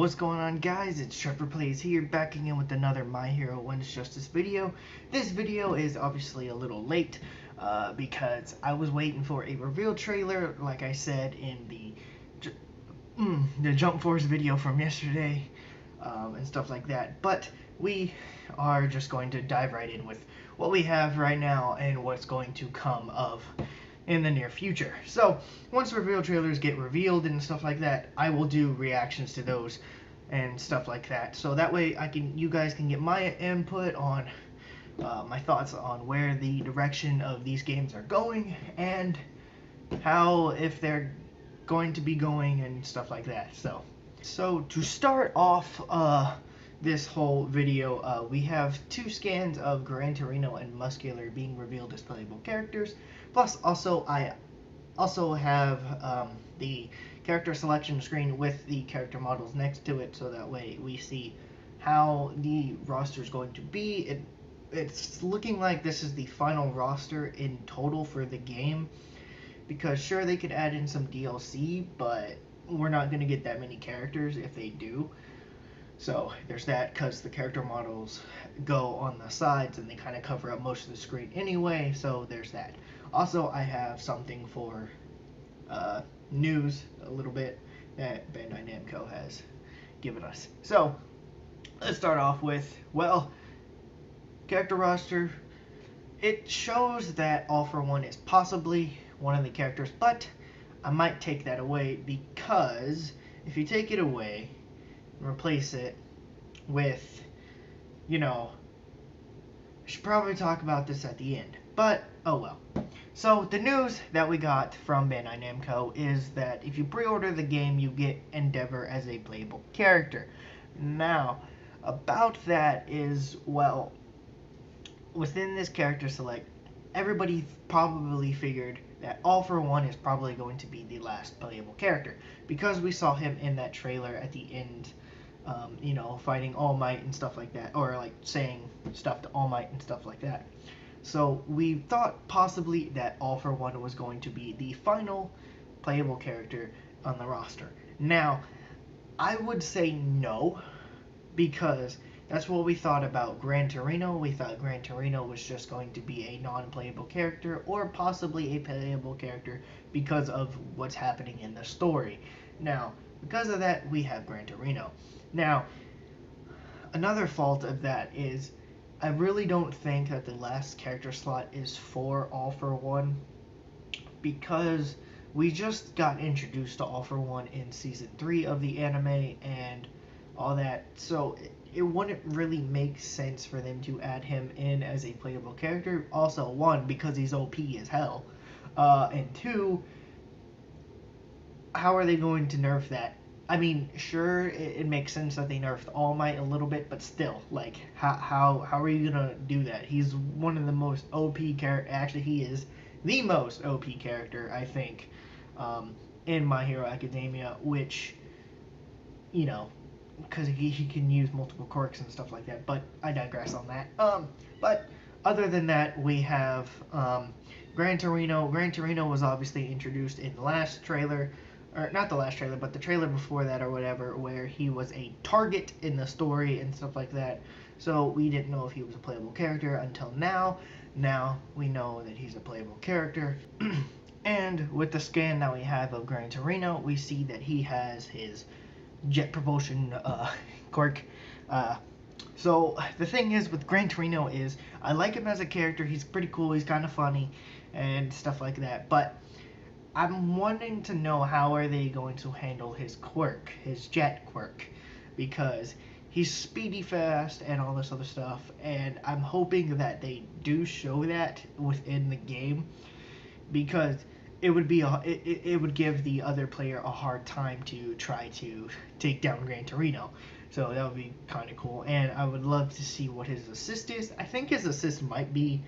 What's going on, guys? It's Trevor Plays here, back again with another My Hero One's Justice video. This video is obviously a little late because I was waiting for a reveal trailer, like I said in the Jump Force video from yesterday and stuff like that. But we are just going to dive right in with what we have right now and what's going to come of in the near future. So once reveal trailers get revealed and stuff like that, I will do reactions to those and stuff like that. So that way you guys can get my input on my thoughts on where the direction of these games are going and how, if they're going to be going and stuff like that. So to start off this whole video, we have 2 scans of Gran Torino and Muscular being revealed as playable characters. Plus, I also have the character selection screen with the character models next to it, so that way we see how the roster is going to be. It's looking like this is the final roster in total for the game, because sure, they could add in some DLC, but we're not going to get that many characters if they do. So there's that, because the character models go on the sides and they kind of cover up most of the screen anyway, so there's that. Also, I have something for news a little bit that Bandai Namco has given us. So let's start off with, well, character roster. It shows that All For One is possibly one of the characters, but I might take that away, because if you take it away and replace it with, I should probably talk about this at the end, but oh well. So the news that we got from Bandai Namco is that if you pre-order the game, you get Endeavor as a playable character. Now, about that is, well, within this character select, everybody probably figured that All For One is probably going to be the last playable character, because we saw him in that trailer at the end, fighting All Might and stuff like that, or like saying stuff to All Might and stuff like that. So we thought possibly that All For One was going to be the final playable character on the roster. Now, I would say no, because that's what we thought about Gran Torino. We thought Gran Torino was just going to be a non-playable character, or possibly a playable character because of what's happening in the story. Now, because of that, we have Gran Torino. Now, another fault of that is, I really don't think that the last character slot is for All For One, because we just got introduced to All For One in Season 3 of the anime and all that, so it wouldn't really make sense for them to add him in as a playable character. Also, 1, because he's OP as hell, and 2, how are they going to nerf that? I mean, sure, it makes sense that they nerfed All Might a little bit, but still, like, how are you gonna do that? He's one of the most OP character. Actually, he is the most OP character, I think, in My Hero Academia, which, because he can use multiple quirks and stuff like that. But I digress on that. But other than that, we have Gran Torino. Gran Torino was obviously introduced in the last trailer. Or not the last trailer, but the trailer before that or whatever, where he was a target in the story and stuff like that. So we didn't know if he was a playable character until now. Now we know that he's a playable character. And with the scan that we have of Gran Torino, we see that he has his jet propulsion quirk. So the thing is with Gran Torino is, I like him as a character. He's pretty cool. He's kind of funny and stuff like that. But I'm wanting to know, how are they going to handle his quirk, his jet quirk, because he's speedy fast and all this other stuff, and I'm hoping that they do show that within the game, because it would be it would give the other player a hard time to try to take down Gran Torino. So that would be kind of cool, and I would love to see what his assist is. I think his assist might be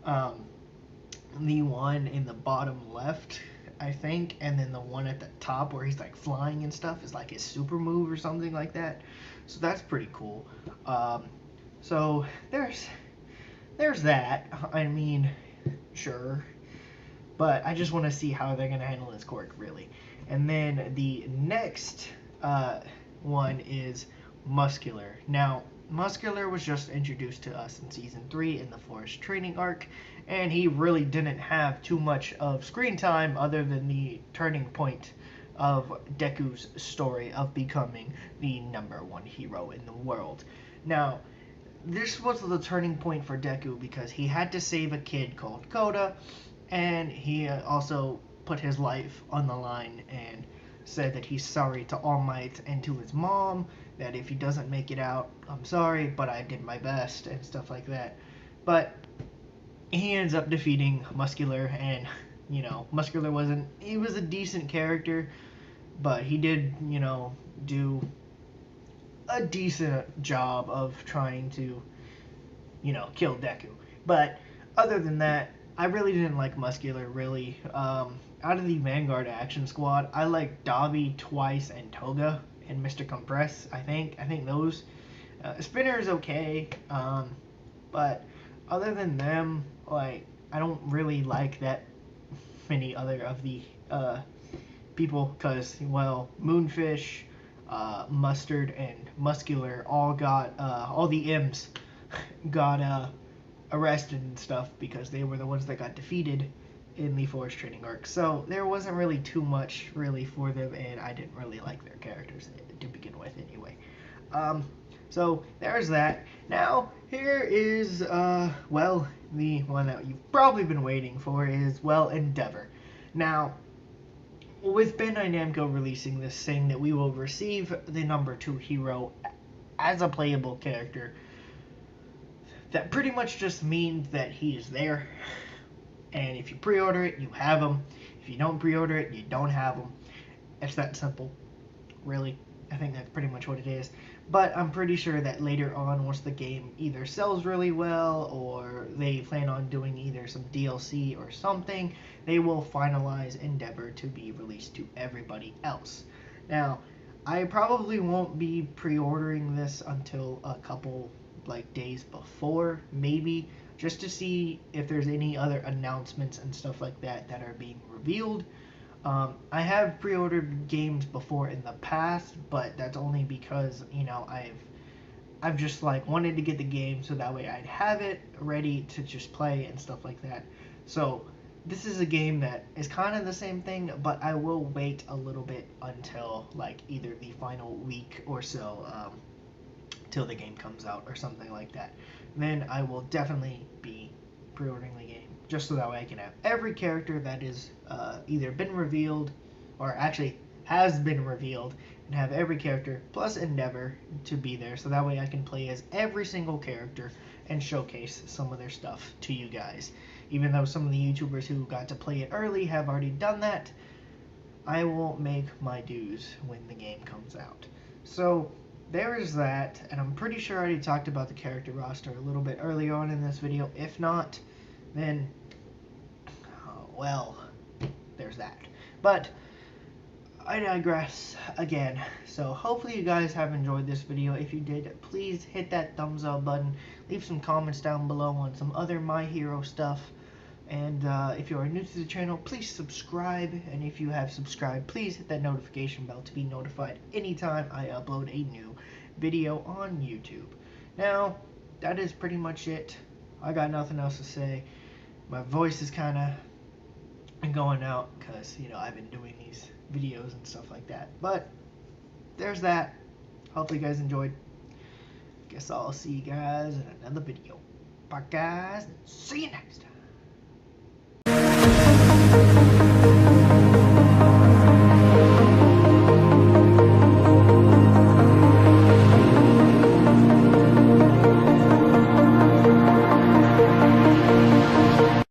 the one in the bottom left, I think, and then the one at the top where he's like flying and stuff is like his super move or something like that. So that's pretty cool. So there's that. I mean, sure, but I just want to see how they're gonna handle his quirk, really. And then the next one is Muscular. Now, Muscular was just introduced to us in Season 3 in the Forest Training arc, and he really didn't have too much of screen time other than the turning point of Deku's story of becoming the #1 hero in the world. Now, this was the turning point for Deku because he had to save a kid called Koda, and he also put his life on the line and said that he's sorry to All Might and to his mom, that if he doesn't make it out, I'm sorry, but I did my best, and stuff like that. But he ends up defeating Muscular, and, Muscular he was a decent character, but he did, do a decent job of trying to, kill Deku. But other than that, I really didn't like Muscular, really. Out of the Vanguard Action Squad, I like Dabi, Twice, and Toga, and Mr. Compress, I think those. Spinner is okay, but other than them, I don't really like that many other of the people, because, Moonfish, Mustard, and Muscular all the M's got arrested and stuff because they were the ones that got defeated in the Forest Training arc. So there wasn't really too much really for them, and I didn't really like their characters to begin with anyway. So there's that. Now here is the one that you've probably been waiting for is Endeavor. Now, with Bandai Namco releasing this, saying that we will receive the #2 hero as a playable character, that pretty much just means that he is there, and if you pre-order it, you have him. If you don't pre-order it, you don't have him. It's that simple, really. I think that's pretty much what it is. But I'm pretty sure that later on, once the game either sells really well, or they plan on doing either some DLC or something, they will finalize Endeavor to be released to everybody else. Now, I probably won't be pre-ordering this until a couple days before, maybe, just to see if there's any other announcements and stuff like that that are being revealed. I have pre-ordered games before in the past, but that's only because, I've just wanted to get the game so that way I'd have it ready to just play and stuff like that. So this is a game that is kind of the same thing, but I will wait a little bit until either the final week or so, till the game comes out or something like that. Then I will definitely be pre-ordering the game, just so that way I can have every character that is either been revealed or actually has been revealed, and have every character plus Endeavor to be there, so that way I can play as every single character and showcase some of their stuff to you guys. Even though some of the YouTubers who got to play it early have already done that, I will make my dues when the game comes out. So there is that, and I'm pretty sure I already talked about the character roster a little bit earlier on in this video. If not, then, there's that. But I digress again. So hopefully you guys have enjoyed this video. If you did, please hit that thumbs up button. Leave some comments down below on some other My Hero stuff. And if you are new to the channel, please subscribe. And if you have subscribed, please hit that notification bell to be notified anytime I upload a new video on YouTube. Now, that is pretty much it. I got nothing else to say. My voice is kind of going out because, I've been doing these videos and stuff like that. But there's that. Hopefully you guys enjoyed. Guess I'll see you guys in another video. Bye, guys. See you next time.